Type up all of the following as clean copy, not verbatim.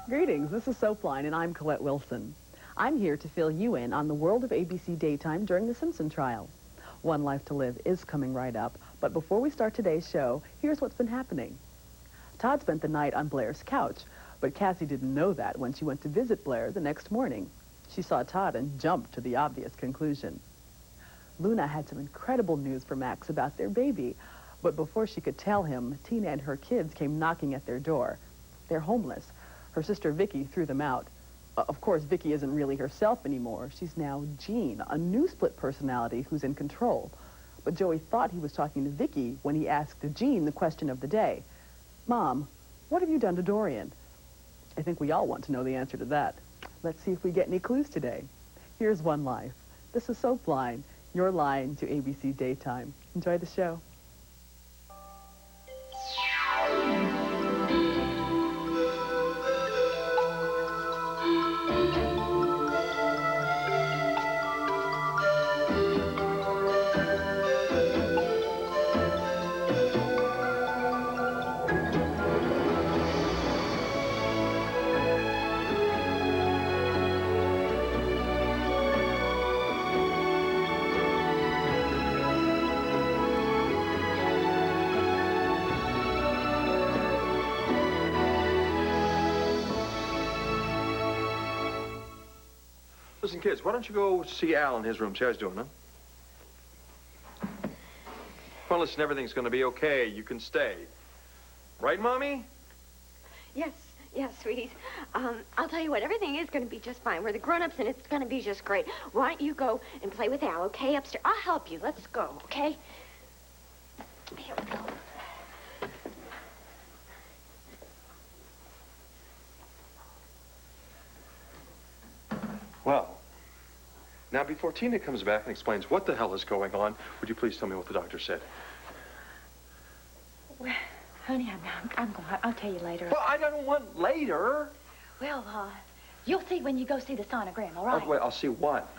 Greetings, this is Soapline, and I'm Colette Wilson. I'm here to fill you in on the world of ABC Daytime during the Simpson trial. One Life to Live is coming right up, but before we start today's show, here's what's been happening. Todd spent the night on Blair's couch, but Cassie didn't know that when she went to visit Blair the next morning. She saw Todd and jumped to the obvious conclusion. Luna had some incredible news for Max about their baby, but before she could tell him, Tina and her kids came knocking at their door. They're homeless. Her sister Vicky threw them out. Of course, Vicky isn't really herself anymore. She's now Jean, a new split personality who's in control. But Joey thought he was talking to Vicky when he asked Jean the question of the day. Mom, what have you done to Dorian? I think we all want to know the answer to that. Let's see if we get any clues today. Here's One Life. This is Soapline, your line to ABC Daytime. Enjoy the show. Listen, kids, why don't you go see Al in his room? See how he's doing, huh? Well, listen, everything's going to be okay. You can stay. Right, Mommy? Yes, sweeties. I'll tell you what, everything is going to be just fine. We're the grown-ups, and it's going to be just great. Why don't you go and play with Al, okay? Upstairs. I'll help you. Let's go, okay? Here we go. Well, now before Tina comes back and explains what the hell is going on, would you please tell me what the doctor said? Well, honey, I'll tell you later. Well, I don't want later. Well, you'll see when you go see the sonogram, all right? Oh, wait, I'll see what?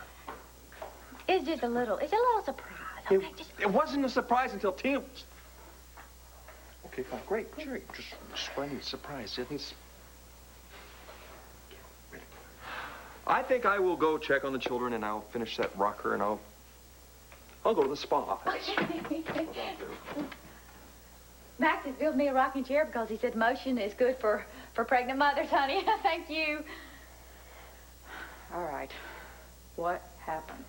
It's just a little surprise, okay? It wasn't a surprise until Tina... Okay, fine, great, sure. Just spreading surprise, isn't it? I think I will go check on the children, and I'll finish that rocker, and I'll go to the spa. Max has built me a rocking chair because he said motion is good for pregnant mothers, honey. Thank you. All right. What happened?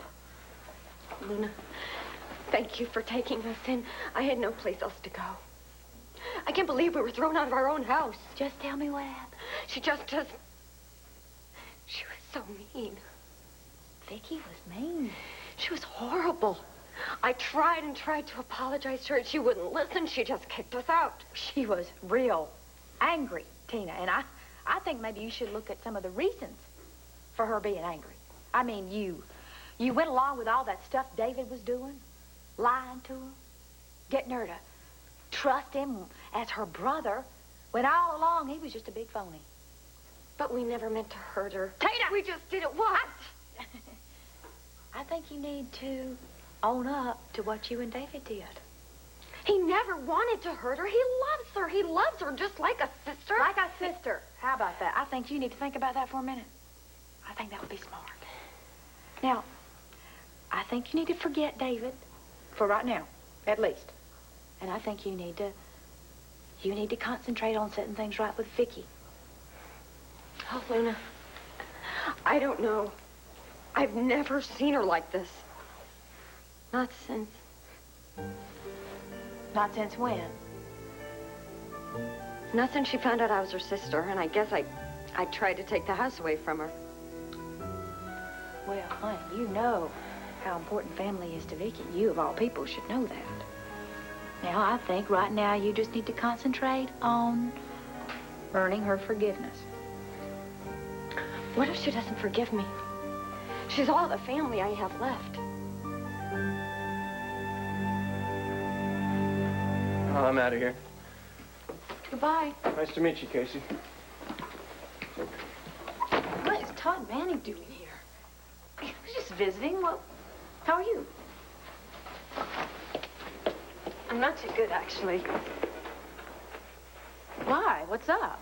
Luna, thank you for taking us in. I had no place else to go. I can't believe we were thrown out of our own house. Just tell me what happened. She was so mean. Vicky was mean. She was horrible. I tried and tried to apologize to her, and she wouldn't listen. She just kicked us out. She was real angry, Tina, and I think maybe you should look at some of the reasons for her being angry. I mean, you went along with all that stuff David was doing, lying to her, getting her to trust him as her brother, when all along he was just a big phony. But we never meant to hurt her. Tina! We just did it once. I think you need to own up to what you and David did. He never wanted to hurt her. He loves her. He loves her just like a sister. Like a sister. How about that? I think you need to think about that for a minute. I think that would be smart. Now, I think you need to forget David for right now, at least. And I think you need to concentrate on setting things right with Vicky. Oh, Luna, I don't know. I've never seen her like this. Not since... Not since when? Not since she found out I was her sister, and I guess I tried to take the house away from her. Well, honey, you know how important family is to Vicky. You, of all people, should know that. Now, I think right now you just need to concentrate on earning her forgiveness. What if she doesn't forgive me? She's all the family I have left. Oh, I'm out of here. Goodbye. Nice to meet you, Casey. What is Todd Manning doing here? He's just visiting. Well, how are you? I'm not too good, actually. Why? What's up?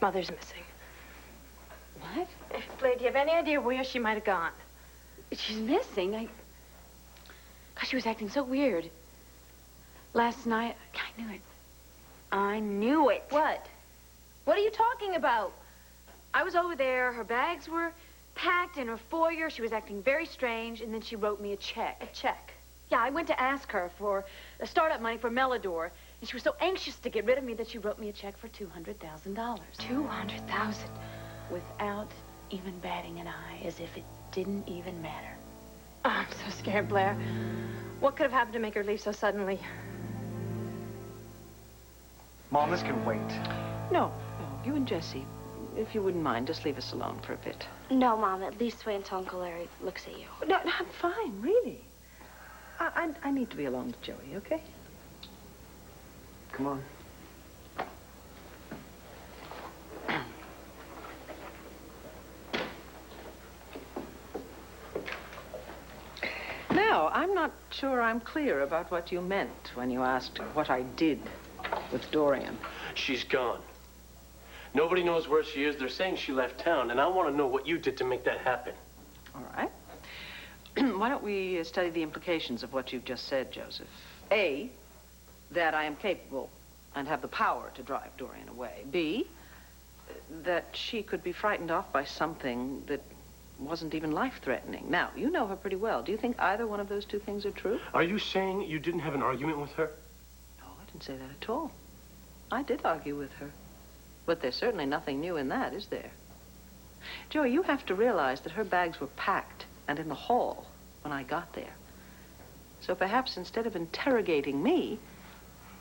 Mother's missing. What? Blair, do you have any idea where she might have gone? She's missing. Gosh, she was acting so weird. Last night, I knew it. I knew it. What? What are you talking about? I was over there. Her bags were packed in her foyer. She was acting very strange, and then she wrote me a check. A check. Yeah, I went to ask her for the startup money for Melodor, and she was so anxious to get rid of me that she wrote me a check for $200,000. $200,000. Without even batting an eye, as if it didn't even matter. Oh, I'm so scared, Blair. What could have happened to make her leave so suddenly? Mom, this can wait. No, you and Jessie, if you wouldn't mind, just leave us alone for a bit. No, Mom. At least wait until Uncle Larry looks at you. No, I'm fine, really. I need to be alone with Joey, okay? Come on. Now, I'm not sure I'm clear about what you meant when you asked what I did with Dorian. She's gone. Nobody knows where she is. They're saying she left town, and I want to know what you did to make that happen. All right. Why don't we study the implications of what you've just said, Joseph? A, that I am capable and have the power to drive Dorian away. B, that she could be frightened off by something that wasn't even life-threatening. Now, you know her pretty well. Do you think either one of those two things are true? Are you saying you didn't have an argument with her? No, I didn't say that at all. I did argue with her. But there's certainly nothing new in that, is there? Joey, you have to realize that her bags were packed and in the hall when I got there. So perhaps instead of interrogating me,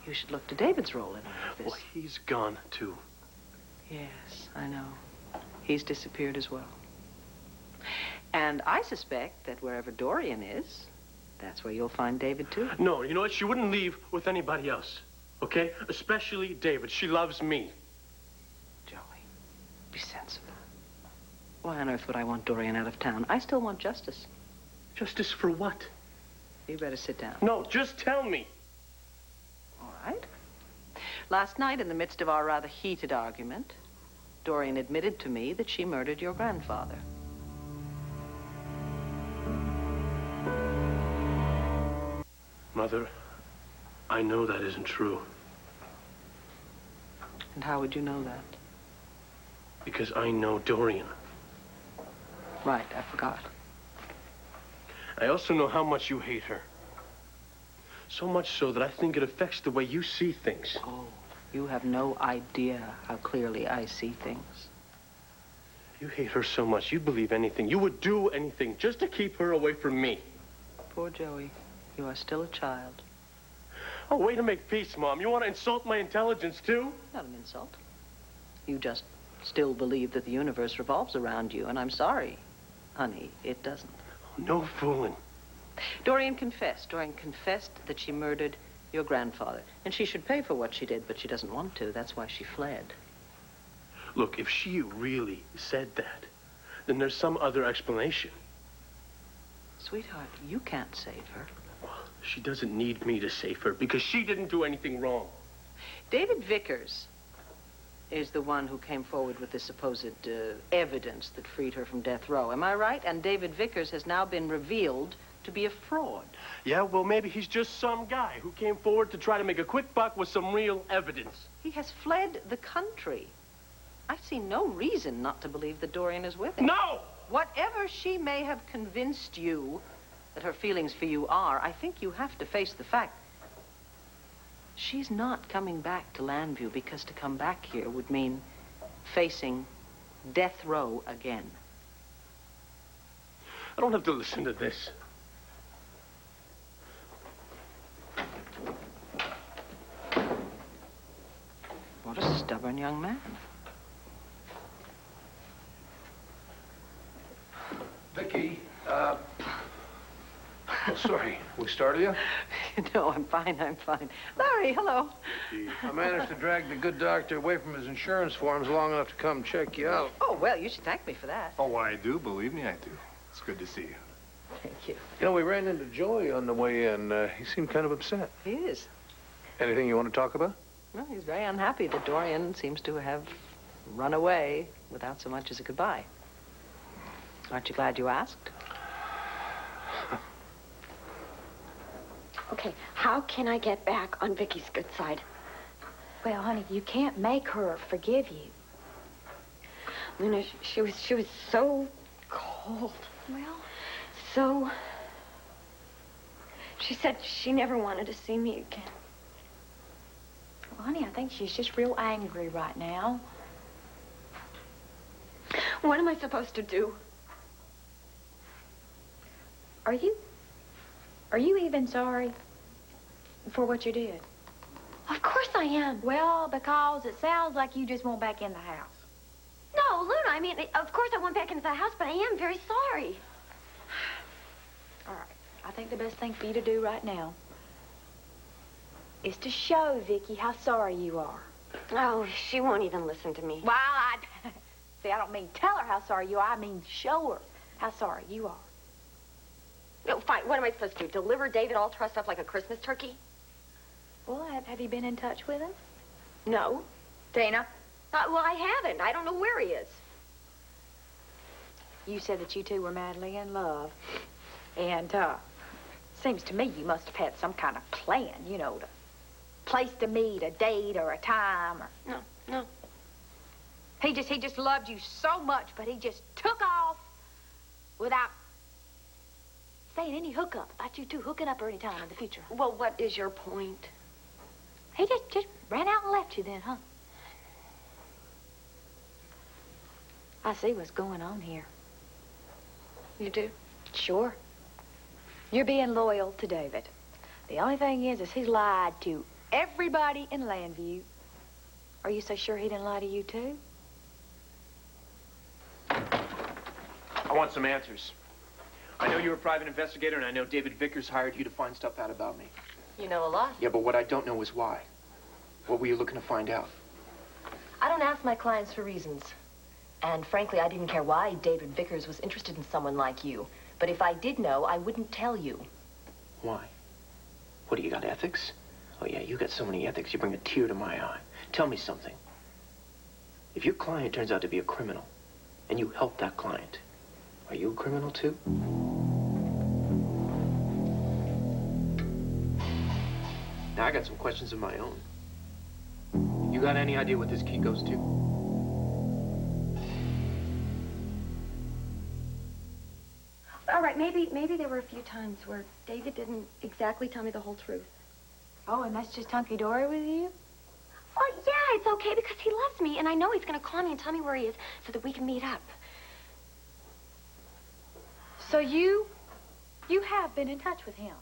you should look to David's role in all of this. Well, he's gone, too. Yes, I know. He's disappeared as well. And I suspect that wherever Dorian is, that's where you'll find David, too. No, you know what? She wouldn't leave with anybody else, okay? Especially David. She loves me. Joey, be sensible. Why on earth would I want Dorian out of town? I still want justice. Justice for what? You better sit down. No, just tell me. All right. Last night, in the midst of our rather heated argument, Dorian admitted to me that she murdered your grandfather. Mother, I know that isn't true. And how would you know that? Because I know Dorian. Right, I forgot. I also know how much you hate her. So much so that I think it affects the way you see things. Oh, you have no idea how clearly I see things. You hate her so much, you'd believe anything. You would do anything just to keep her away from me. Poor Joey, you are still a child. Oh, way to make peace, Mom. You want to insult my intelligence, too? Not an insult. You just still believe that the universe revolves around you, and I'm sorry, honey, it doesn't. No fooling. Dorian confessed that she murdered your grandfather. And she should pay for what she did, but she doesn't want to. That's why she fled. Look, if she really said that, then there's some other explanation. Sweetheart, you can't save her. She doesn't need me to save her because she didn't do anything wrong. David Vickers is the one who came forward with the supposed evidence that freed her from death row. Am I right? And David Vickers has now been revealed to be a fraud. Yeah, well, maybe he's just some guy who came forward to try to make a quick buck with some real evidence. He has fled the country. I see no reason not to believe that Dorian is with him. No! Whatever she may have convinced you that her feelings for you are, I think you have to face the fact she's not coming back to Landview, because to come back here would mean facing death row again. I don't have to listen to this. What a stubborn young man. Vicky, oh, sorry. We started you? No, I'm fine. Larry, hello. I managed to drag the good doctor away from his insurance forms long enough to come check you out. Oh, well, you should thank me for that. Oh, I do. Believe me, I do. It's good to see you. Thank you. You know, we ran into Joey on the way in. He seemed kind of upset. He is. Anything you want to talk about? Well, he's very unhappy that Dorian seems to have run away without so much as a goodbye. Aren't you glad you asked? Okay, how can I get back on Vicky's good side? Well, honey, you can't make her forgive you. Luna, she was so cold. Well, So... She said she never wanted to see me again. honey, I think she's just real angry right now. What am I supposed to do? Are you even sorry for what you did? Of course I am. Well, because it sounds like you just want back in the house. No, Luna, I mean, of course I went back into the house, but I am very sorry. All right. I think the best thing for you to do right now is to show Vicky how sorry you are. Oh, she won't even listen to me. Well, see, I don't mean tell her how sorry you are. I mean show her how sorry you are. No, fine. What am I supposed to do? Deliver David all trussed up like a Christmas turkey? Well, have you been in touch with him? No. Tina? Well, I haven't. I don't know where he is. You said that you two were madly in love. And, seems to me you must have had some kind of plan, you know, to place to meet, a date or a time or... No. He just loved you so much, but he just took off without saying any hookup about you two hooking up or any time in the future. Well, what is your point? He just ran out and left you then, huh? I see what's going on here. You do? Sure. You're being loyal to David. The only thing is he's lied to everybody in Landview. Are you so sure he didn't lie to you, too? I want some answers. I know you're a private investigator, and I know David Vickers hired you to find stuff out about me. You know a lot. Yeah, but what I don't know is why. What were you looking to find out? I don't ask my clients for reasons. And frankly, I didn't care why David Vickers was interested in someone like you. But if I did know, I wouldn't tell you. Why? What, do you got ethics? Oh, yeah, you got so many ethics, you bring a tear to my eye. Tell me something. If your client turns out to be a criminal, and you help that client, are you a criminal, too? Now, I got some questions of my own. You got any idea what this key goes to? All right, maybe there were a few times where David didn't exactly tell me the whole truth. Oh, and that's just hunky-dory with you? Well, yeah, it's okay because he loves me, and I know he's going to call me and tell me where he is so that we can meet up. So you have been in touch with him?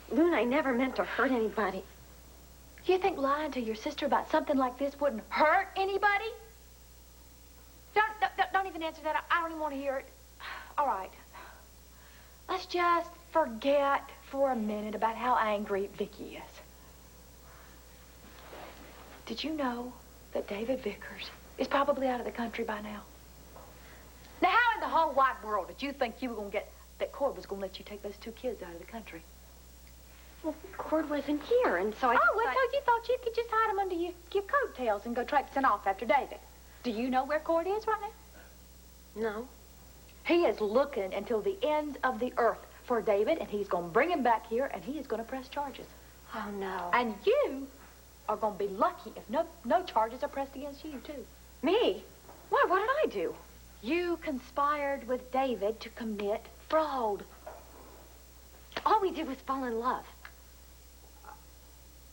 Luna, I never meant to hurt anybody. You think lying to your sister about something like this wouldn't hurt anybody? Don't even answer that. I don't even want to hear it. All right. Let's just forget for a minute about how angry Vicky is. Did you know that David Vickers is probably out of the country by now? Now, how in the whole wide world did you think you were going to get that Cord was going to let you take those two kids out of the country? Well, Cord wasn't here, and so I... Oh, well, so you thought you could just hide him under your coattails and go traipsing off after David. Do you know where Cord is right now? No. He is looking until the ends of the earth for David, and he's going to bring him back here, and he is going to press charges. Oh, no. And you are going to be lucky if no charges are pressed against you, too. Me? Why? What did I do? You conspired with David to commit fraud. All we did was fall in love.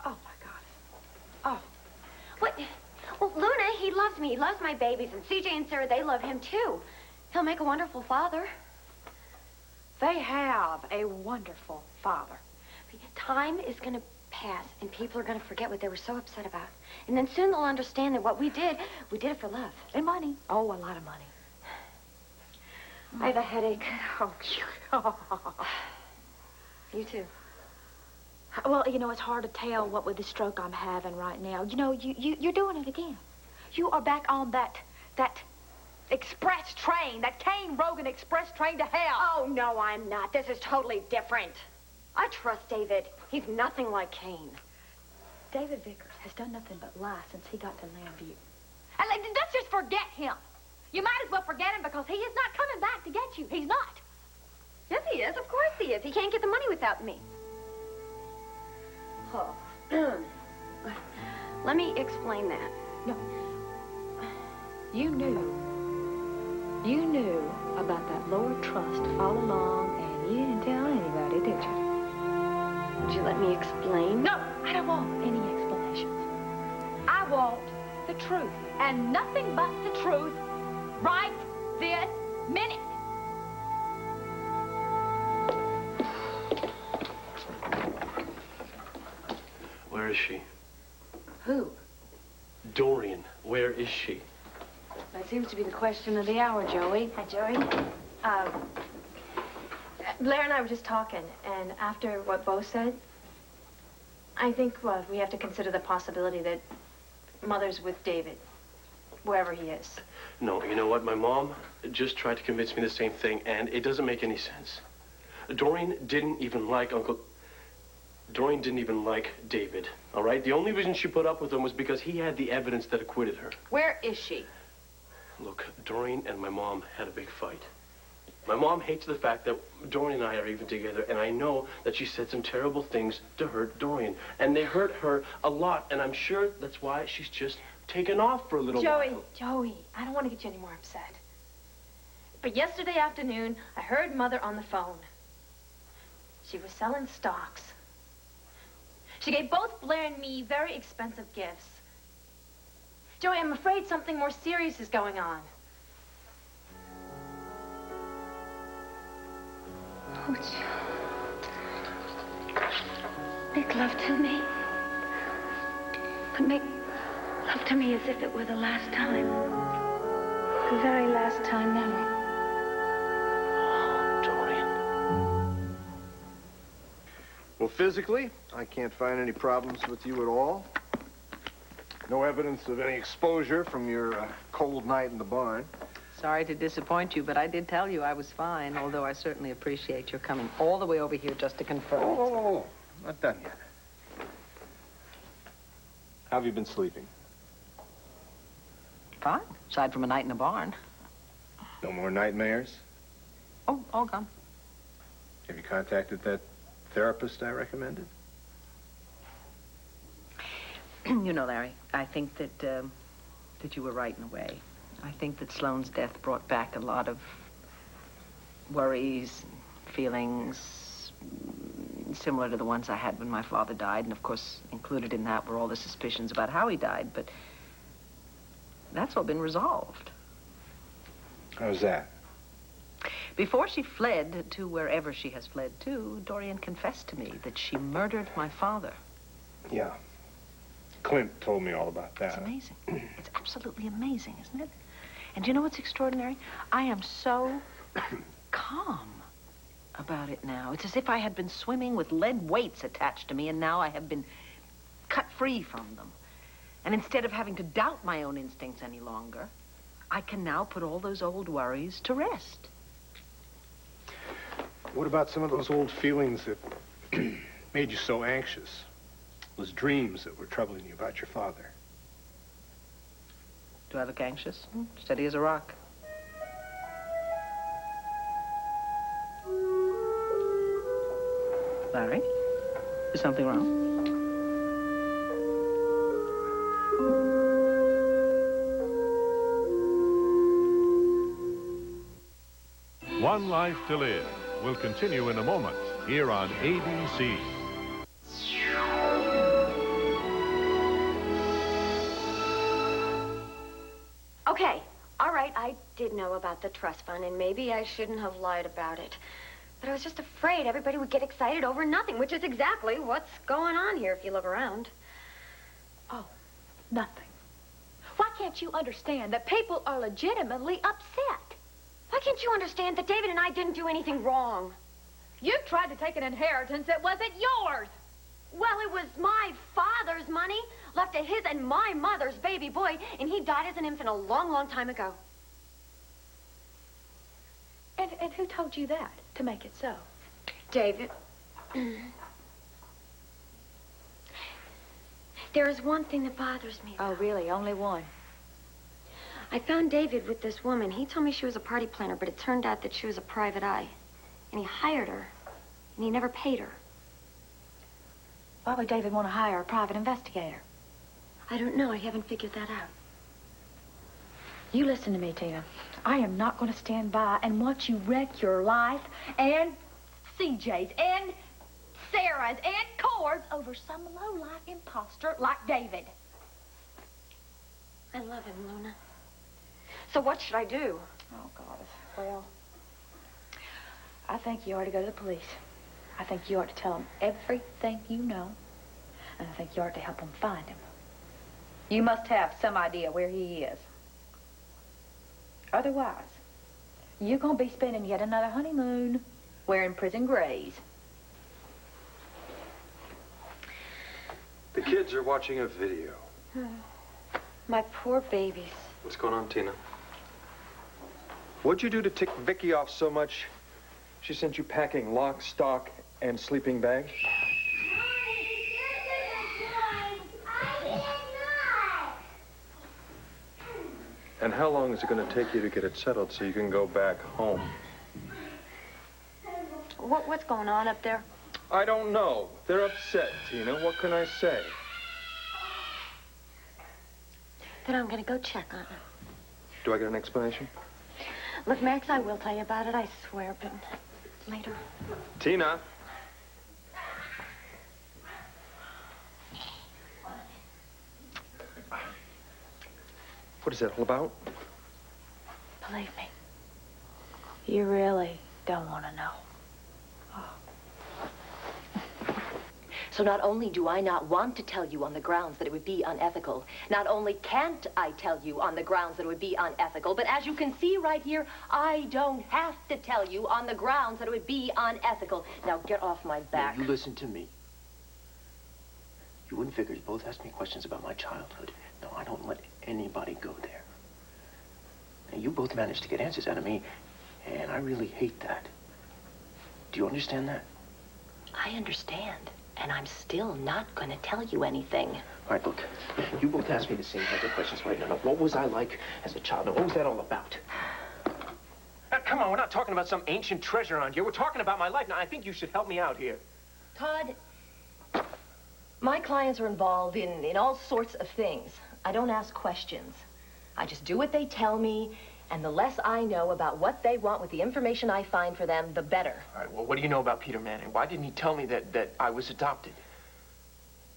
Oh, my God. Oh. What? Well, Luna, he loves me. He loves my babies, and CJ and Sarah, they love him, too. He'll make a wonderful father. They have a wonderful father. Time is going to pass, and people are going to forget what they were so upset about. And then soon they'll understand that what we did it for love. And money. Oh, a lot of money. I have a headache. Oh, You too. well, you know, it's hard to tell what with the stroke I'm having right now. You know, you're doing it again. You are back on that express train, that Kane Rogan express train to hell. Oh, no, I'm not. This is totally different. I trust David. He's nothing like Kane. David Vickers has done nothing but lie since he got to Lambview. And let's just forget him. You might as well forget him because he is not coming back to get you. He's not. Yes, he is. Of course he is. He can't get the money without me. Oh. Let me explain that. No. You knew about that Lord Trust all along, and you didn't tell anybody, did you? Would you let me explain? No, I don't want any explanations. I want the truth, and nothing but the truth right this minute. Where is she? Who? Dorian, where is she? That seems to be the question of the hour, Joey. Hi, Joey. Blair and I were just talking, and after what Bo said, I think, well, we have to consider the possibility that Mother's with David, wherever he is. No, you know what? My mom just tried to convince me the same thing, and it doesn't make any sense. Dorian didn't even like David, all right? The only reason she put up with him was because he had the evidence that acquitted her. Where is she? Look, Dorian and my mom had a big fight. My mom hates the fact that Dorian and I are even together, and I know that she said some terrible things to hurt Dorian. And they hurt her a lot, and I'm sure that's why she's just taken off for a little while. Joey, I don't want to get you any more upset. But yesterday afternoon, I heard Mother on the phone. She was selling stocks. She gave both Blair and me very expensive gifts. Joey, I'm afraid something more serious is going on. Oh, make love to me. But make love to me as if it were the last time. The very last time ever. Dorian. Well, physically, I can't find any problems with you at all. No evidence of any exposure from your cold night in the barn. Sorry to disappoint you, but I did tell you I was fine, although I certainly appreciate your coming all the way over here just to confirm. Oh, not done yet. How have you been sleeping? Fine, aside from a night in the barn. No more nightmares? Oh, all gone. Have you contacted that therapist I recommended? You know, Larry, I think that you were right in a way. I think that Sloane's death brought back a lot of worries, feelings similar to the ones I had when my father died. And, of course, included in that were all the suspicions about how he died. But that's all been resolved. How's that? Before she fled to wherever she has fled to, Dorian confessed to me that she murdered my father. Yeah. Clint told me all about that. It's amazing. It's absolutely amazing, isn't it? And you know what's extraordinary? I am so calm about it now. It's as if I had been swimming with lead weights attached to me, and now I have been cut free from them. And instead of having to doubt my own instincts any longer, I can now put all those old worries to rest. What about some of those old feelings that made you so anxious? Those dreams that were troubling you about your father? Do I look anxious? Steady as a rock. Larry, is something wrong? One Life to Live will continue in a moment here on ABC. Okay, all right, I did know about the trust fund, and maybe I shouldn't have lied about it. But I was just afraid everybody would get excited over nothing, which is exactly what's going on here if you look around. Oh, nothing. Why can't you understand that people are legitimately upset? Why can't you understand that David and I didn't do anything wrong? You tried to take an inheritance that wasn't yours. Well, it was my father's money, left to his and my mother's baby boy, and he died as an infant a long, long time ago. And who told you that to make it so? David. There is one thing that bothers me. Oh, really? Only one? I found David with this woman. He told me she was a party planner, but it turned out that she was a private eye. And he hired her, and he never paid her. Why would David want to hire a private investigator? I don't know. I haven't figured that out. You listen to me, Tina. I am not going to stand by and watch you wreck your life and CJ's and Sarah's and Cord's over some low-life imposter like David. I love him, Luna. So what should I do? Oh, God. Well, I think you ought to go to the police. I think you ought to tell them everything you know. And I think you ought to help them find him. You must have some idea where he is. Otherwise, you're going to be spending yet another honeymoon wearing prison grays. The kids are watching a video. My poor babies. What's going on, Tina? What'd you do to tick Vicky off so much? She sent you packing lock, stock, and sleeping bag? And how long is it going to take you to get it settled so you can go back home? What's going on up there? I don't know. They're upset, Tina. What can I say? Then I'm going to go check on them. Do I get an explanation? Look, Max, I will tell you about it, I swear, but later. Tina? What is that all about? Believe me, you really don't want to know. So not only do I not want to tell you on the grounds that it would be unethical, not only can't I tell you on the grounds that it would be unethical, but as you can see right here, I don't have to tell you on the grounds that it would be unethical. Now get off my back. Now, you listen to me. You and Vickers both asked me questions about my childhood. No, I don't let anybody go there. Now, you both managed to get answers out of me, and I really hate that. Do you understand that? I understand. And I'm still not going to tell you anything. All right, look. You both asked me the same kinds of questions right now. Now, what was I like as a child? Now, what was that all about? Now, come on, we're not talking about some ancient treasure on here. We're talking about my life. Now, I think you should help me out here. Todd, my clients are involved in all sorts of things. I don't ask questions. I just do what they tell me, and the less I know about what they want with the information I find for them, the better. All right, well, what do you know about Peter Manning? Why didn't he tell me that I was adopted?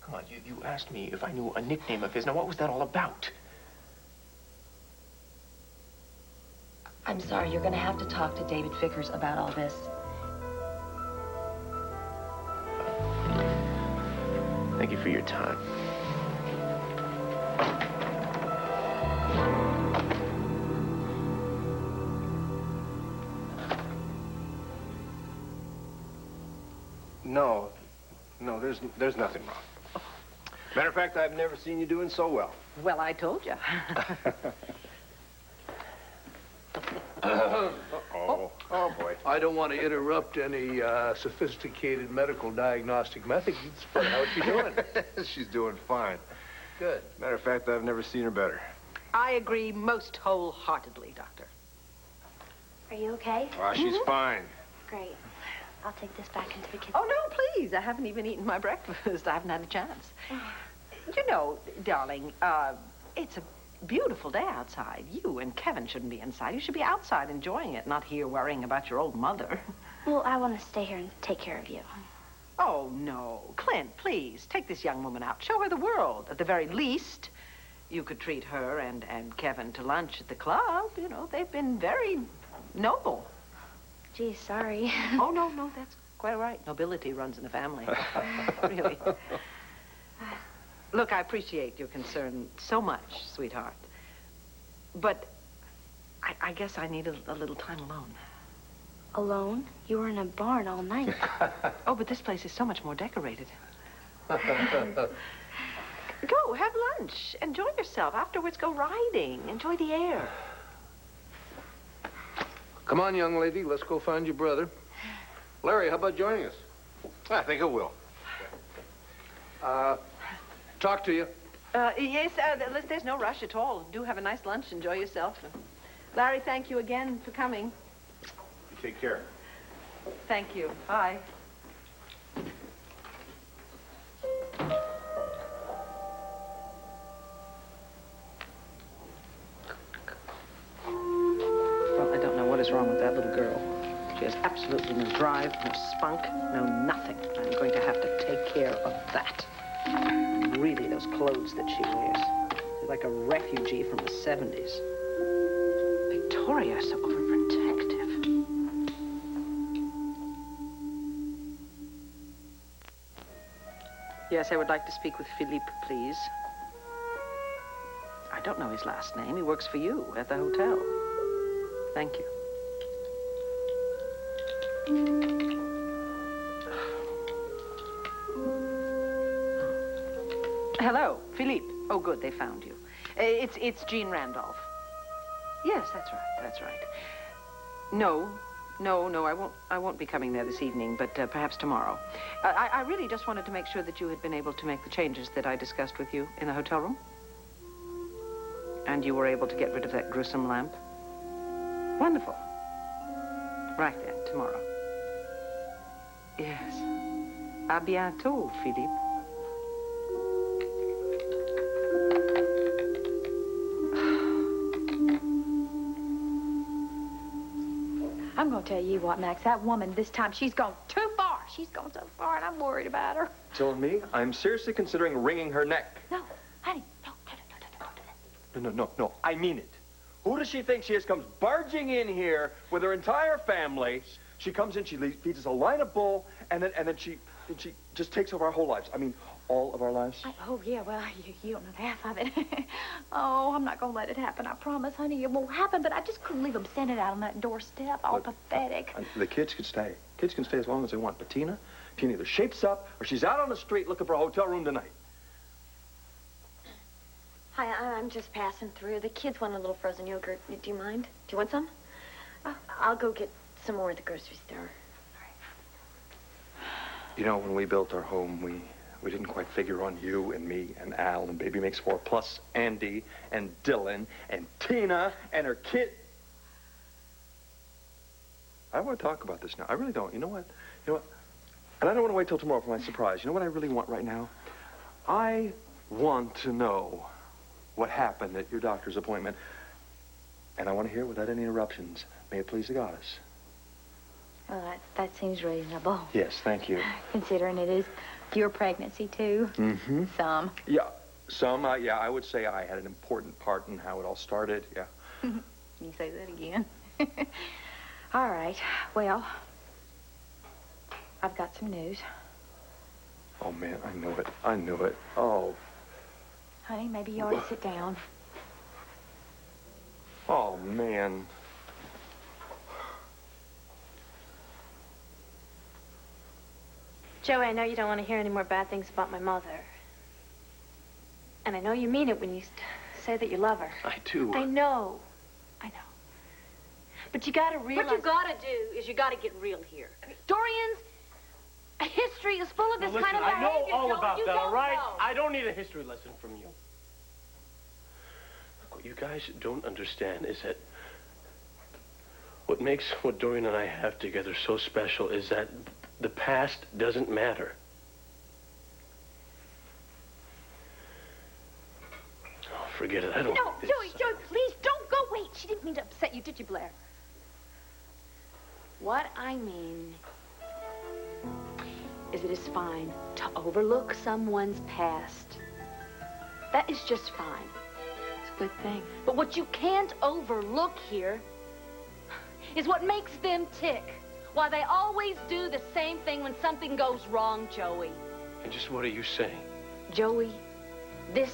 Come on, you asked me if I knew a nickname of his. Now, what was that all about? I'm sorry, you're going to have to talk to David Vickers about all this. Thank you for your time. No, there's nothing wrong. Matter of fact, I've never seen you doing so well. Well, I told you. Oh, boy. I don't want to interrupt any sophisticated medical diagnostic methods, but how's she doing? She's doing fine. Good. Matter of fact, I've never seen her better. I agree most wholeheartedly, Doctor. Are you okay? Ah, she's fine. Great. I'll take this back into the kitchen. Oh, no, please. I haven't even eaten my breakfast. I haven't had a chance. You know, darling, it's a beautiful day outside. You and Kevin shouldn't be inside. You should be outside enjoying it, not here worrying about your old mother. Well, I want to stay here and take care of you. Oh, no. Clint, please, take this young woman out. Show her the world. At the very least, you could treat her and Kevin to lunch at the club. You know, they've been very noble. Gee, sorry. Oh, no, that's quite all right. Nobility runs in the family. Really. Look, I appreciate your concern so much, sweetheart. But I guess I need a little time alone. Alone? You were in a barn all night. Oh, but this place is so much more decorated. Go, have lunch. Enjoy yourself. Afterwards, go riding. Enjoy the air. Come on, young lady. Let's go find your brother. Larry, how about joining us? I think it will. Talk to you. Yes, there's no rush at all. Do have a nice lunch. Enjoy yourself. Larry, thank you again for coming. You take care. Thank you. Bye. Well, I don't know what is wrong with that little girl. She has absolutely no drive, no spunk, no nothing. I'm going to have to take care of that. And really, those clothes that she wears. They're like a refugee from the 70s. Victoria, so overprotective. Yes, I would like to speak with Philippe, please. I don't know his last name. He works for you at the hotel. Thank you. Hello, Philippe. Oh, good, they found you. It's Jean Randolph. Yes, that's right, that's right. No, I won't be coming there this evening, but perhaps tomorrow. I really just wanted to make sure that you had been able to make the changes that I discussed with you in the hotel room. And you were able to get rid of that gruesome lamp. Wonderful. Right then, tomorrow. Yes. À bientôt, Philippe. I'm going to tell you what, Max. That woman, this time, she's gone too far. She's gone so far, and I'm worried about her. Telling me I'm seriously considering wringing her neck. No, honey, no. No, I mean it. Who does she think she is? Comes barging in here with her entire family. She comes in, she feeds us a line of bull, and then she just takes over our whole lives. I mean, all of our lives. Oh, yeah, well, you don't know half of it. Oh, I'm not going to let it happen. I promise, honey, it won't happen, but I just couldn't leave them standing out on that doorstep, all pathetic. The kids can stay. Kids can stay as long as they want. But Tina either shapes up or she's out on the street looking for a hotel room tonight. Hi, I'm just passing through. The kids want a little frozen yogurt. Do you mind? Do you want some? I'll go get some more at the grocery store. You know, when we built our home, we didn't quite figure on you and me and Al and Baby Makes Four, plus Andy and Dylan and Tina and her kid. I don't want to talk about this now. I really don't. You know what? And I don't want to wait till tomorrow for my surprise. You know what I really want right now? I want to know what happened at your doctor's appointment. And I want to hear it without any interruptions. May it please the goddess. Well, that seems reasonable. Yes, thank you. Considering it is your pregnancy, too. Mm-hmm. Some. Yeah, some. Yeah, I would say I had an important part in how it all started, yeah. You say that again. All right. Well, I've got some news. Oh, man, I knew it. I knew it. Oh. Honey, maybe you ought to sit down. Oh, man. Joey, I know you don't want to hear any more bad things about my mother. And I know you mean it when you say that you love her. I do. I know. But you gotta realize... What you gotta do is you gotta get real here. Dorian's history is full of this Listen, kind of I know behavior, all Joey. about You that, don't all right? know. I don't need a history lesson from you. Look, what you guys don't understand is that what makes what Dorian and I have together so special is that the past doesn't matter. Oh, forget it. I don't... No, Joey, please don't go. Wait, she didn't mean to upset you, did you, Blair? What I mean is it is fine to overlook someone's past. That is just fine. It's a good thing. But what you can't overlook here is what makes them tick. Why they always do the same thing when something goes wrong, Joey. And just what are you saying? Joey, this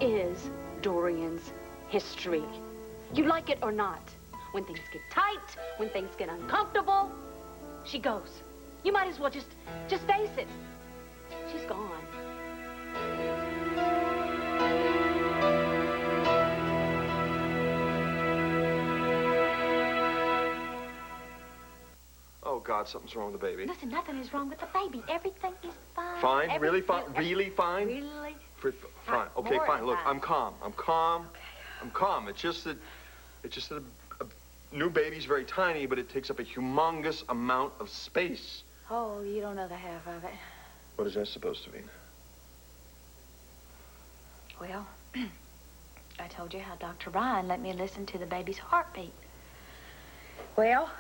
is Dorian's history. You like it or not. When things get tight, when things get uncomfortable, she goes. You might as well just face it. She's gone. out something's wrong with the baby. Listen, nothing is wrong with the baby. Everything is fine. Fine? Really fine? Really fine? Really? Fine. Okay, More fine. than Look, fine. I'm calm. I'm calm. I'm calm. It's just that a new baby's very tiny, but it takes up a humongous amount of space. Oh, you don't know the half of it. What is that supposed to mean? Well, I told you how Dr. Ryan let me listen to the baby's heartbeat. Well,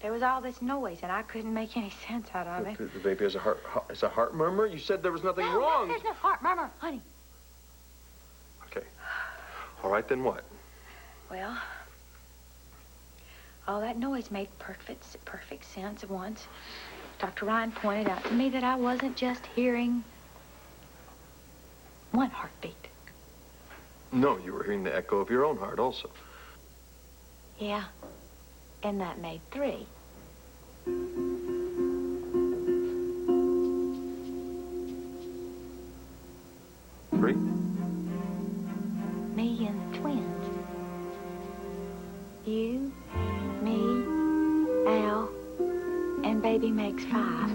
there was all this noise, and I couldn't make any sense out of it. The baby has a heart murmur? You said there was nothing wrong. No, there's no heart murmur, honey. Okay. All right, then what? Well, all that noise made perfect sense once. Dr. Ryan pointed out to me that I wasn't just hearing one heartbeat. No, you were hearing the echo of your own heart also. Yeah, and that made 3. Three? Me and the twins. You, me, Al, and baby makes 5.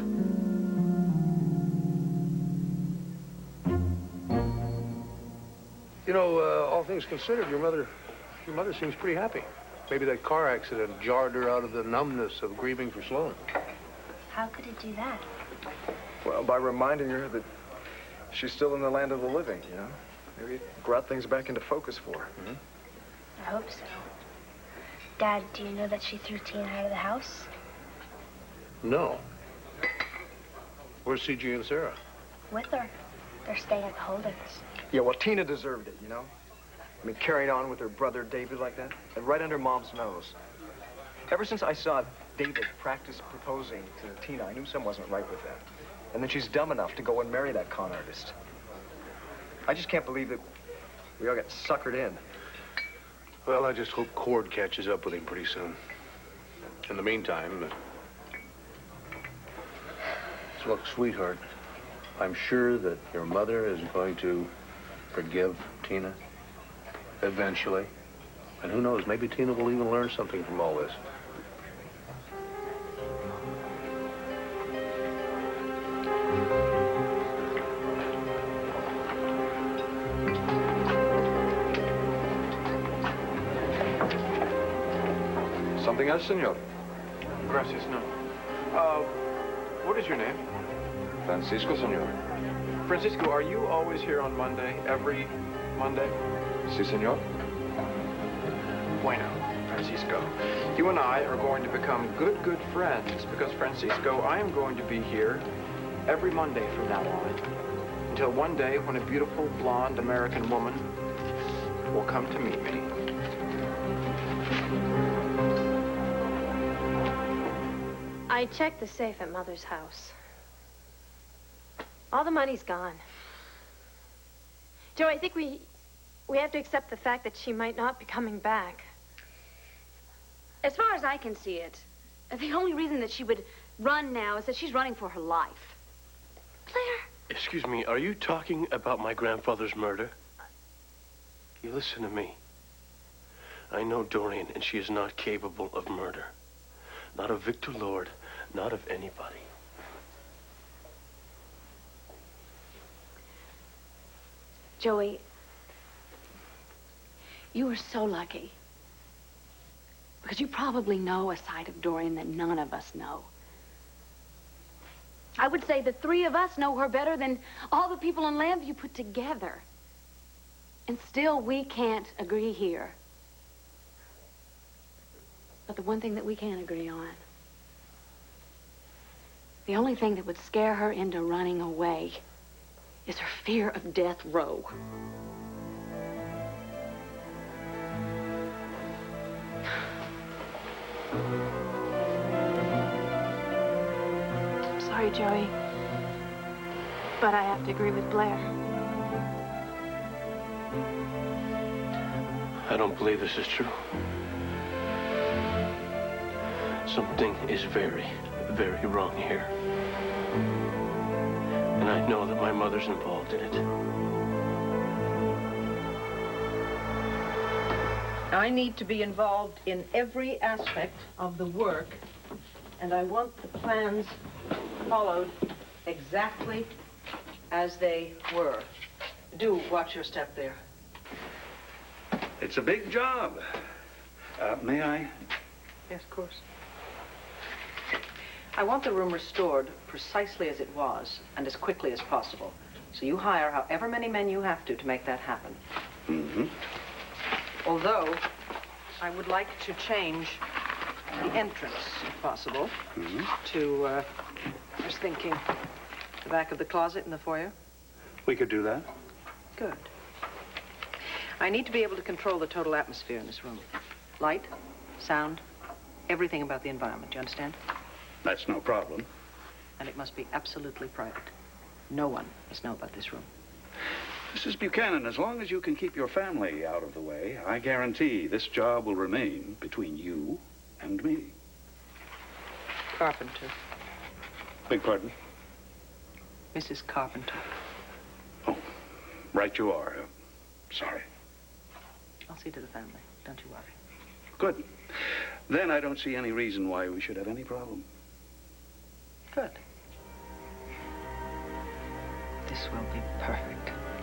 You know, all things considered, your mother seems pretty happy. Maybe that car accident jarred her out of the numbness of grieving for Sloan. How could it do that? Well, by reminding her that she's still in the land of the living, you know? Maybe it brought things back into focus for her. Mm-hmm. I hope so. Dad, do you know that she threw Tina out of the house? No. Where's CG and Sarah? With her. They're staying at the Holdens. Yeah, well, Tina deserved it, you know? I mean, carrying on with her brother David like that, and right under Mom's nose. Ever since I saw David practice proposing to Tina, I knew something wasn't right with that. And then she's dumb enough to go and marry that con artist. I just can't believe that we all got suckered in. Well, I just hope Cord catches up with him pretty soon. In the meantime, look, sweetheart, I'm sure that your mother is going to forgive Tina eventually. And who knows, maybe Tina will even learn something from all this. Something else, senor? Gracias, no. What is your name? Francisco, senor. Francisco, are you always here on Monday? Every Monday? Si, senor. Bueno, Francisco. You and I are going to become good friends because, Francisco, I am going to be here every Monday from now on until one day when a beautiful, blonde American woman will come to meet me. I checked the safe at Mother's house. All the money's gone. Joe, I think we have to accept the fact that she might not be coming back. As far as I can see it, the only reason that she would run now is that she's running for her life. Claire! Excuse me, are you talking about my grandfather's murder? You listen to me. I know Dorian, and she is not capable of murder. Not of Victor Lord, not of anybody. Joey, you are so lucky. Because you probably know a side of Dorian that none of us know. I would say the 3 of us know her better than all the people in Lambview put together. And still, we can't agree here. But the one thing that we can agree on, the only thing that would scare her into running away is her fear of death row. I'm sorry, Joey, but I have to agree with Blair. I don't believe this is true. Something is very, very wrong here. And I know that my mother's involved in it. I need to be involved in every aspect of the work And I want the plans followed exactly as they were. Do watch your step there. It's a big job. May I? Yes, of course. I want the room restored precisely as it was and as quickly as possible. So you hire however many men you have to make that happen. Mm-hmm. Although, I would like to change the entrance, if possible, to, I was thinking, the back of the closet in the foyer. We could do that. Good. I need to be able to control the total atmosphere in this room. Light, sound, everything about the environment, do you understand? That's no problem. And it must be absolutely private. No one must know about this room. Mrs. Buchanan, as long as you can keep your family out of the way, I guarantee this job will remain between you and me. Carpenter. Beg pardon? Mrs. Carpenter. Oh, right you are. Sorry. I'll see to the family. Don't you worry. Good. Then I don't see any reason why we should have any problem. Good. This will be perfect.